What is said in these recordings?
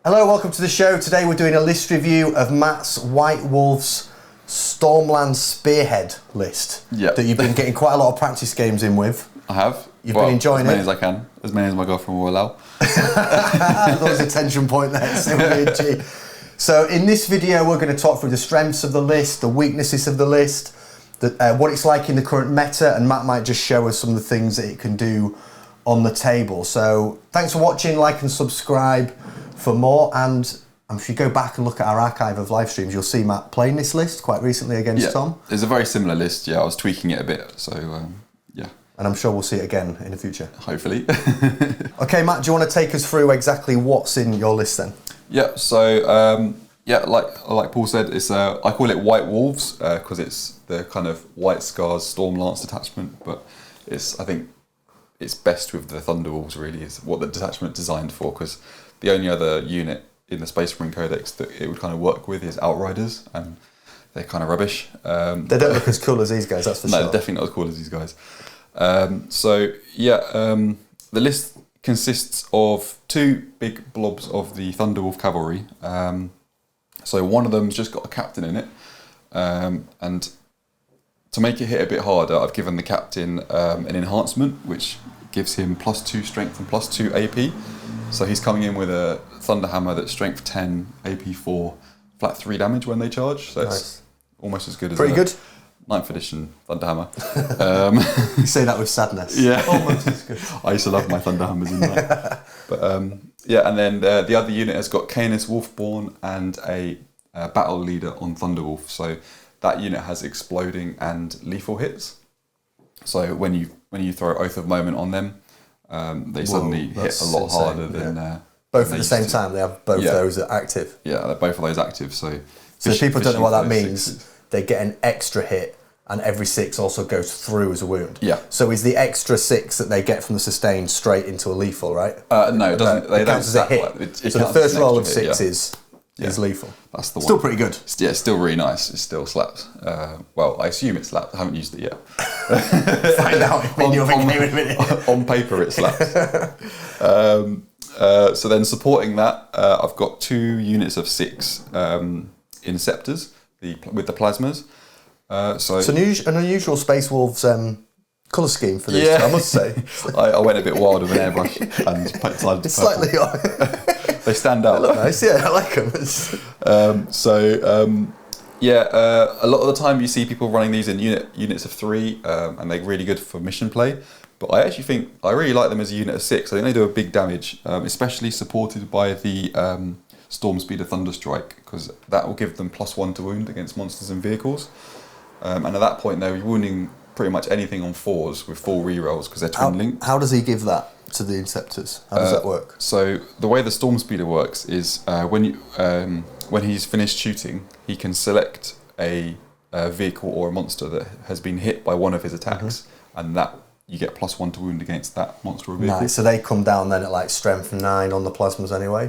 Hello, welcome to the show. Today we're doing a list review of Matt's White Wolf's Stormlance Spearhead list that you've been getting quite a lot of practice games in with. I have. You've been enjoying as many as I can, as many as my girlfriend will allow. That was a tension point there. So in this video we're going to talk through the strengths of the list, the weaknesses of the list, what it's like in the current meta, and Matt might just show us some of the things that it can do on the table. So thanks for watching, like and subscribe for more, and if you go back and look at our archive of live streams, you'll see Matt playing this list quite recently against Tom. It's a very similar list, I was tweaking it a bit, so yeah. And I'm sure we'll see it again in the future. Hopefully. Okay, Matt, do you want to take us through exactly what's in your list then? Yeah, so like Paul said, it's I call it White Wolves because it's the kind of White Scars Stormlance detachment, but I think it's best with the Thunderwolves really, is what the detachment designed for, because the only other unit in the Space Marine Codex that it would kind of work with is Outriders, and they're kind of rubbish. They don't look as cool as these guys, that's for sure. No, they're definitely not as cool as these guys. The list consists of two big blobs of the Thunderwolf cavalry. So one of them's just got a captain in it, and to make it hit a bit harder, I've given the captain an enhancement which gives him +2 strength and +2 AP. So he's coming in with a Thunder Hammer that's strength 10, AP 4, flat 3 damage when they charge. So it's almost as good as pretty good 9th edition Thunder Hammer. You say that with sadness. Yeah. Almost as good. I used to love my Thunder Hammers in that. But and then the other unit has got Canis, Wolfborn, and a battle leader on Thunderwolf. So that unit has exploding and lethal hits. So when you throw Oath of Moment on them, they suddenly hit a lot harder than both at the same time. They have both those active. Yeah, they're both of those active. So if people don't know what that means, they get an extra hit, and every 6 also goes through as a wound. Yeah. So is the extra 6 that they get from the sustain straight into a lethal, right? No, it doesn't. It counts as a hit. So the first roll of 6 is lethal. That's the one. Still pretty good. Yeah, still really nice. It still slaps. Well, I assume it slaps. I haven't used it yet. Find out in your game in a minute. On paper, it slaps. So then supporting that, I've got 2 units of 6 Inceptors with the plasmas. So it's an unusual Space Wolves colour scheme for these two, I must say. I went a bit wild with an airbrush and decided to it's slightly they stand out. They look nice, I like them. A lot of the time you see people running these in units of 3, and they're really good for mission play. But I actually think I really like them as a unit of 6. I think they do a big damage, especially supported by the Storm Speeder Thunderstrike, because that will give them +1 to wound against monsters and vehicles. And at that point they're wounding pretty much anything on 4s with 4 rerolls because they're twin linked. How does he give that to the Inceptors? How does that work? So the way the Storm Speeder works is when he's finished shooting, he can select a vehicle or a monster that has been hit by one of his attacks, and that you get +1 to wound against that monster or vehicle. Nice. So they come down then at like strength 9 on the plasmas anyway?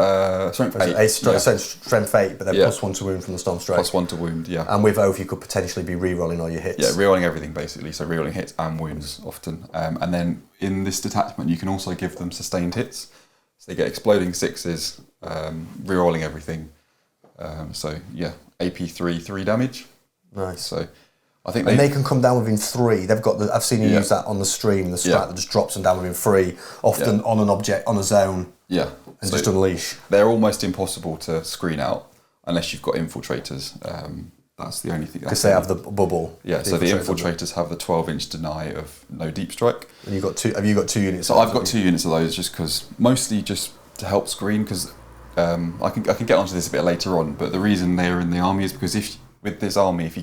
Strength 8. Strength 8, but then +1 to wound from the Storm Strike. +1 to wound, yeah. And with Oath, you could potentially be re-rolling all your hits. Yeah, re-rolling everything basically. So re-rolling hits and wounds often. And then in this detachment, you can also give them sustained hits. So they get exploding 6s, re-rolling everything. AP 3 damage. Nice. So I think they can come down within 3. They've got I've seen you use that on the stream. The strike that just drops them down within 3, often on an object, on a zone. Yeah, and just unleash. They're almost impossible to screen out unless you've got infiltrators. That's the only thing. Because they have the bubble. Yeah, so the infiltrators have the 12-inch deny of no deep strike. And you've got 2. Have you got 2 units? So I've got 2 units of those, just because mostly just to help screen. Because I can get onto this a bit later on. But the reason they're in the army is because with this army, if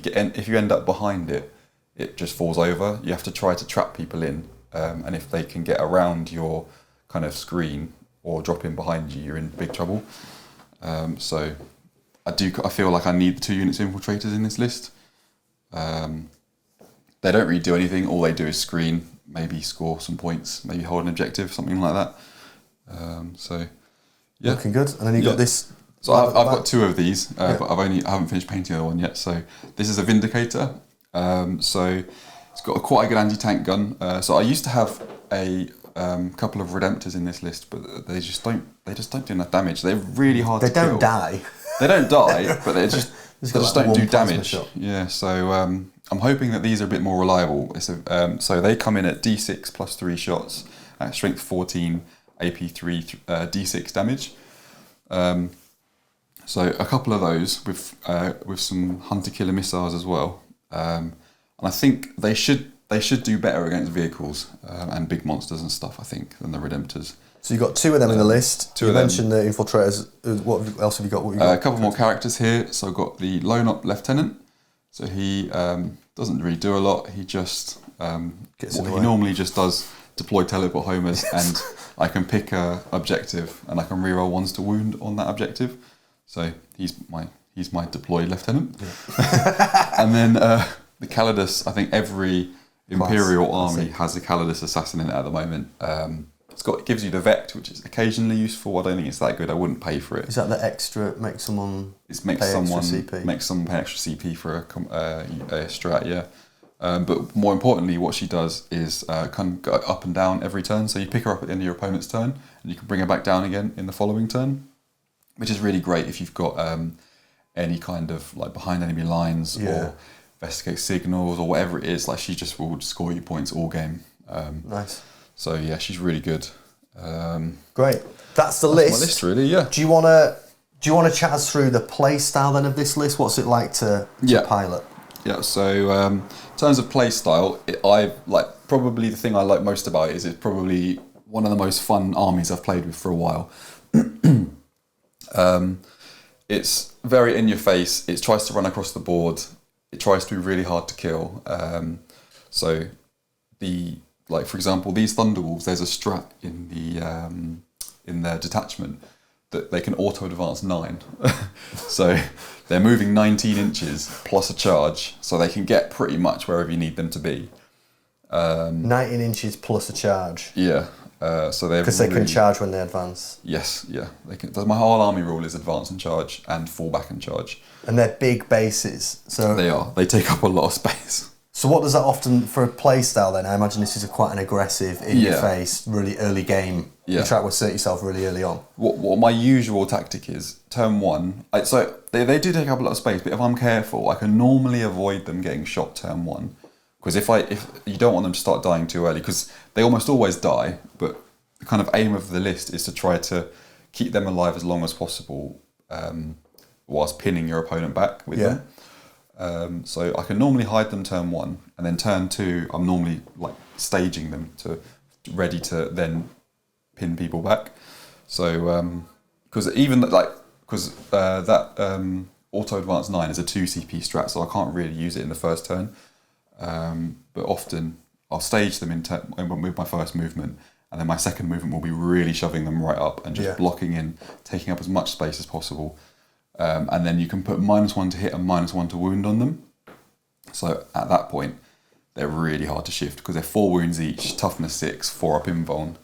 you end up behind it, it just falls over. You have to try to trap people in, and if they can get around your kind of screen or drop in behind you, you're in big trouble. So I feel like I need the 2 units of infiltrators in this list. They don't really do anything. All they do is screen, maybe score some points, maybe hold an objective, something like that. Looking good. And then you got this. So I've got 2 of these, but I haven't finished painting the other one yet. So this is a Vindicator. So it's got quite a good anti-tank gun. So I used to have a couple of Redemptors in this list, but they just don't do enough damage. They're really hard to kill. They don't die. They don't die, but they just don't do damage. Shot. Yeah, so I'm hoping that these are a bit more reliable. So they come in at D6 plus 3 shots at strength 14, AP 3, D6 damage. So a couple of those with some hunter killer missiles as well, and I think they should do better against vehicles and big monsters and stuff. I think than the Redemptors. So you've got 2 of them in the list. You mentioned them. the infiltrators. What else have you got? A couple more characters here. So I've got the Lone Up Lieutenant. So he doesn't really do a lot. He just he normally just does deploy teleport homers, and I can pick a objective and I can reroll 1s to wound on that objective. So he's my deployed lieutenant. Yeah. And then the Calidus. I think every Imperial army has a Calidus assassin in it at the moment. It gives you the Vect, which is occasionally useful. I don't think it's that good. I wouldn't pay for it. Is that the extra? Makes someone pay extra CP for a strat, yeah. But more importantly, what she does is kind of go up and down every turn. So you pick her up at the end of your opponent's turn, and you can bring her back down again in the following turn, which is really great if you've got any kind of like behind enemy lines or investigate signals or whatever it is. Like she just will score you points all game. Nice. So yeah, she's really good. Great. That's the list. My list, really. Yeah. Do you want to chat us through the play style then of this list? What's it like to pilot? Yeah. So in terms of play style, probably the thing I like most about it is it's probably one of the most fun armies I've played with for a while. It's very in your face. It tries to run across the board. It tries to be really hard to kill. For example, these Thunderwolves, there's a strat in their detachment that they can auto advance 9. So they're moving 19 inches plus a charge, so they can get pretty much wherever you need them to be. 19 inches plus a charge. Yeah. So they can charge when they advance. Yes, yeah. They can. My whole army rule is advance and charge and fall back and charge. And they're big bases, so they are. They take up a lot of space. So what does that often, for a play style then, I imagine this is quite an aggressive, in-your-face, really early game. You try to assert yourself really early on. What my usual tactic is, turn 1, they do take up a lot of space, but if I'm careful, I can normally avoid them getting shot turn 1. Because if you don't want them to start dying too early, because they almost always die, but the kind of aim of the list is to try to keep them alive as long as possible whilst pinning your opponent back with them. So I can normally hide them turn 1, and then turn 2, I'm normally staging them ready to then pin people back. So because that auto advance 9 is a 2 CP strat, so I can't really use it in the first turn. But often I'll stage them with my first movement, and then my second movement will be really shoving them right up and just blocking in, taking up as much space as possible. And then you can put -1 to hit and -1 to wound on them. So at that point, they're really hard to shift because they're 4 wounds each, toughness 6, 4 up invuln,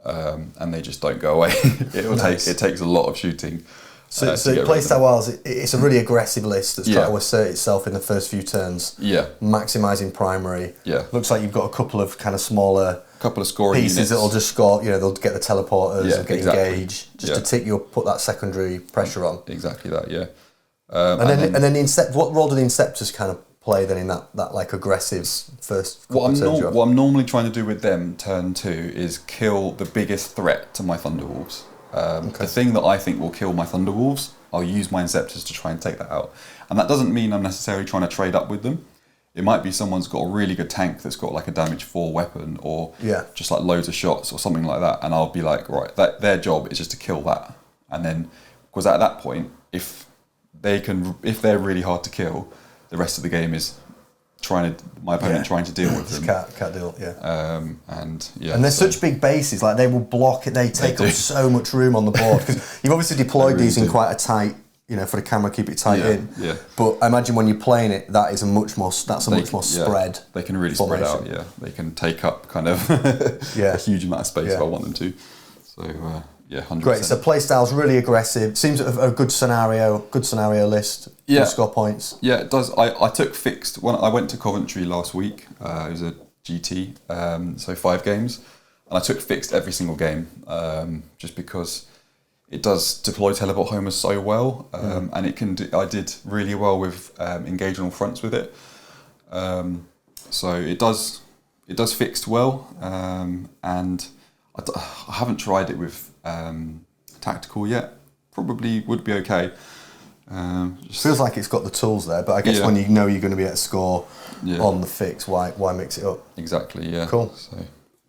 and they just don't go away. It takes a lot of shooting. So playstyle wise, it's a really aggressive list that's trying to assert itself in the first few turns. Yeah. Maximising primary. Yeah. Looks like you've got a couple of kind of smaller scoring pieces units that'll just score. They'll get the teleporters, they'll get engaged, just to tick you up, put that secondary pressure on. Exactly that. Yeah. And then the what role do the Inceptors kind of play then in that aggressive first? What I'm normally trying to do with them turn 2 is kill the biggest threat to my Thunderwolves. The thing that I think will kill my Thunderwolves, I'll use my Inceptors to try and take that out. And that doesn't mean I'm necessarily trying to trade up with them. It might be someone's got a really good tank that's got like a damage 4 weapon or just like loads of shots or something like that. And I'll be like, right, their job is just to kill that. And then, because at that point, if they're really hard to kill, the rest of the game is my opponent trying to deal with them. Can't deal, And they're such big bases, like they will block it, they take up so much room on the board. Because you've obviously deployed these in quite a tight, for the camera, keep it tight in. Yeah. But I imagine when you're playing it, that's a much more spread. They can really spread out, They can take up kind of a huge amount of space if I want them to. So 100%. Great. So playstyle's really aggressive. Seems a good scenario list. Yeah. Score points. Yeah, it does. I took fixed when I went to Coventry last week. It was a GT, so 5 games. and I took fixed every single game, just because it does deploy teleport homers so well, and it can. I did really well with engage on all fronts with it, so it does fixed well, and I haven't tried it with tactical yet. Probably would be okay. Feels like it's got the tools there, but I guess when you know you're going to be at a score on the fix, why mix it up? Exactly. Yeah. Cool.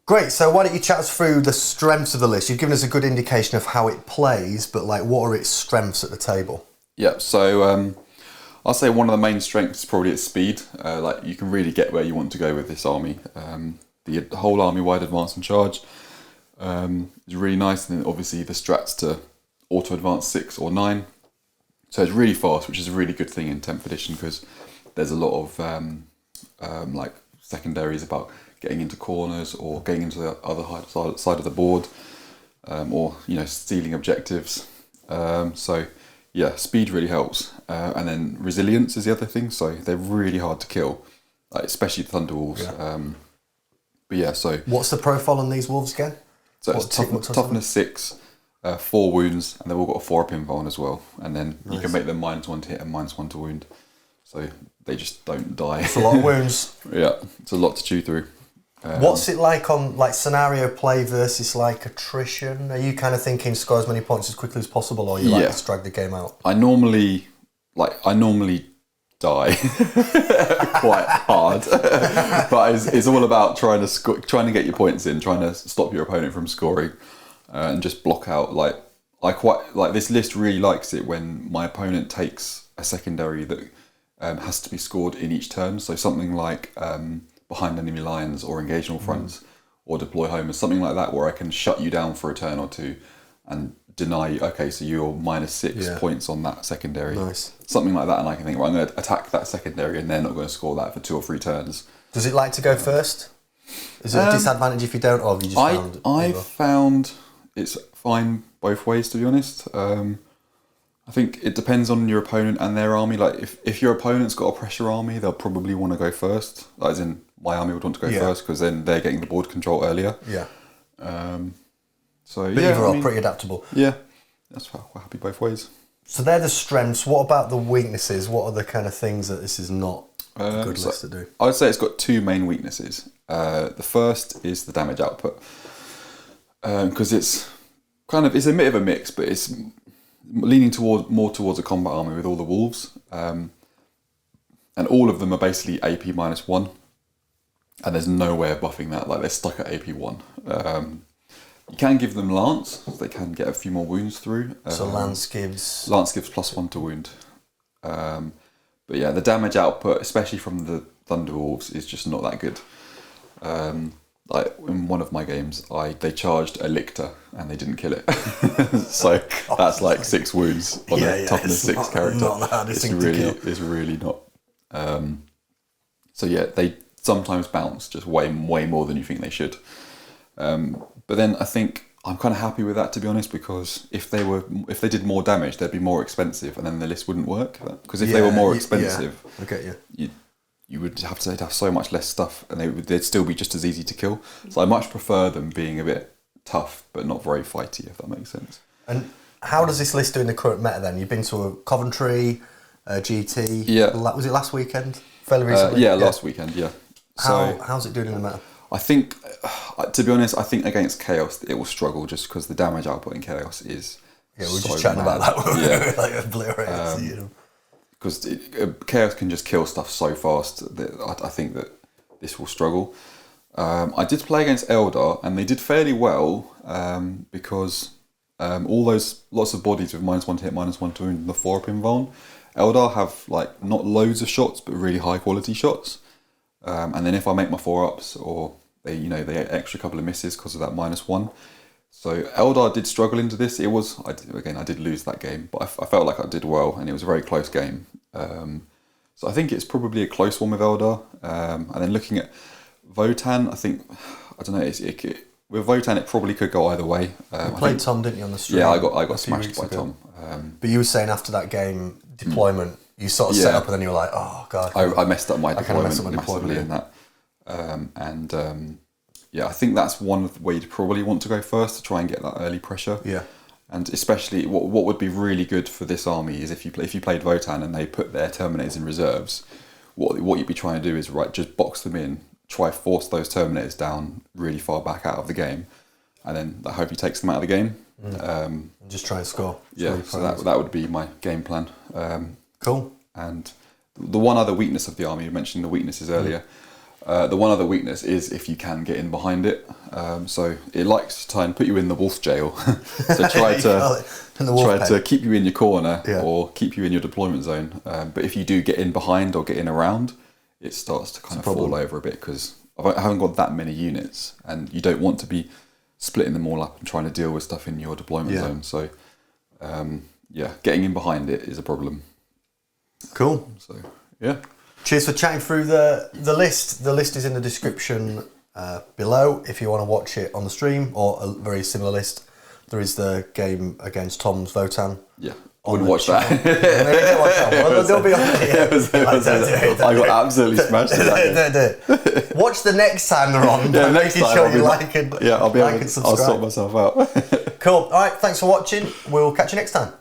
Great, so why don't you chat us through the strengths of the list? You've given us a good indication of how it plays, but like, what are its strengths at the table? Yeah, so I'll say one of the main strengths is probably its speed. Like, you can really get where you want to go with this army. The whole army-wide advance and charge is really nice, and then obviously the strats to auto-advance 6 or 9. So it's really fast, which is a really good thing in 10th edition, because there's a lot of like secondaries about getting into corners or getting into the other side of the board, or stealing objectives. So yeah, speed really helps, and then resilience is the other thing. So they're really hard to kill, like, especially the Thunderwolves. Yeah. But yeah, so what's the profile on these wolves again? So it's toughness 6, 4 wounds, and they've all got a 4-up invuln as well. And then you can make them -1 to hit and -1 to wound, so they just don't die. It's a lot of wounds. Yeah, it's a lot to chew through. What's it like on like scenario play versus like attrition? Are you kind of thinking score as many points as quickly as possible, or you like to drag the game out? I normally die quite hard, but it's all about trying to get your points in, trying to stop your opponent from scoring, and just block out. Like, I quite like this list. Really likes it when my opponent takes a secondary that has to be scored in each turn. So something like behind enemy lines, or engage on all fronts, or deploy homers, something like that, where I can shut you down for a turn or two and deny you. Okay, so you're -6 points on that secondary. Nice. Something like that, and I can think, well, I'm going to attack that secondary, and they're not going to score that for 2 or 3 turns. Does it like to go first? Is it a disadvantage if you don't, or have you just found? I've found it's fine both ways, to be honest. I think it depends on your opponent and their army. Like, if your opponent's got a pressure army, they'll probably want to go first. As in, my army would want to go first, because then they're getting the board control earlier. Yeah. So but either are pretty adaptable. Yeah, that's why we're happy both ways. So they're the strengths. What about the weaknesses? What are the kind of things that this is not a good list to do? I would say it's got 2 main weaknesses. The first is the damage output, because it's a bit of a mix, but it's leaning more towards a combat army with all the wolves, and all of them are basically AP -1, and there's no way of buffing that. Like, they're stuck at AP 1. You can give them lance, so they can get a few more wounds through. So lance gives +1 to wound. But yeah, the damage output, especially from the Thunderwolves, is just not that good. Like, in one of my games, they charged a lictor and they didn't kill it. So that's like 6 wounds on a toughness 6 character. Not the hardest thing to kill. It's really not. So yeah, they sometimes bounce just way more than you think they should. But then I think I'm kind of happy with that, to be honest, because if they did more damage, they'd be more expensive, and then the list wouldn't work. Because if they were more expensive, you would have to have so much less stuff, and they'd still be just as easy to kill. So I much prefer them being a bit tough, but not very fighty, if that makes sense. And how does this list do in the current meta then? You've been to a Coventry, GT. Yeah. Was it last weekend? Fairly recently. Last weekend. Yeah. How's it doing in the meta? I think, to be honest, against Chaos it will struggle, just because the damage output in Chaos is. Yeah, we're just chatting about that. Yeah. Like obliterated. Because Chaos can just kill stuff so fast that I think that this will struggle. I did play against Eldar, and they did fairly well, because all those lots of bodies with -1 to hit, -1 to wound, and the 4-up invuln. Eldar have like not loads of shots, but really high quality shots. And then if I make my 4-ups, or they extra couple of misses because of that -1. So Eldar did struggle into this. I did lose that game, but I felt like I did well, and it was a very close game. So I think it's probably a close one with Eldar. And then looking at Votann, I don't know. With Votann, it probably could go either way. You played Tom, didn't you, on the stream? Yeah, I got smashed by Tom. But you were saying after that game, deployment, you sort of set up and then you were like, oh god. I messed up my deployment massively in that. I think that's one of the way you'd probably want to go first to try and get that early pressure. Yeah. And especially what would be really good for this army is if you played Votann and they put their Terminators in reserves, what you'd be trying to do is just box them in, try force those Terminators down really far back out of the game, and then I hope he takes them out of the game. And just try and score. So that would be my game plan. Cool. And the one other weakness of the army, you mentioned the weaknesses earlier. The one other weakness is if you can get in behind it. So it likes to try and put you in the wolf jail. So try to keep you in your corner or keep you in your deployment zone. But if you do get in behind or get in around, it starts to kind of fall over a bit because I haven't got that many units, and you don't want to be splitting them all up and trying to deal with stuff in your deployment zone. So getting in behind it is a problem. Cool. So yeah. Cheers for chatting through the list. The list is in the description below if you want to watch it on the stream, or a very similar list. There is the game against Tom's Votann. Yeah, I wouldn't watch that. They'll be on it. I got absolutely smashed. Watch the next time they're on. Yeah, next time sure you like and I'll be like and subscribe. I'll sort myself out. Cool. All right, thanks for watching. We'll catch you next time.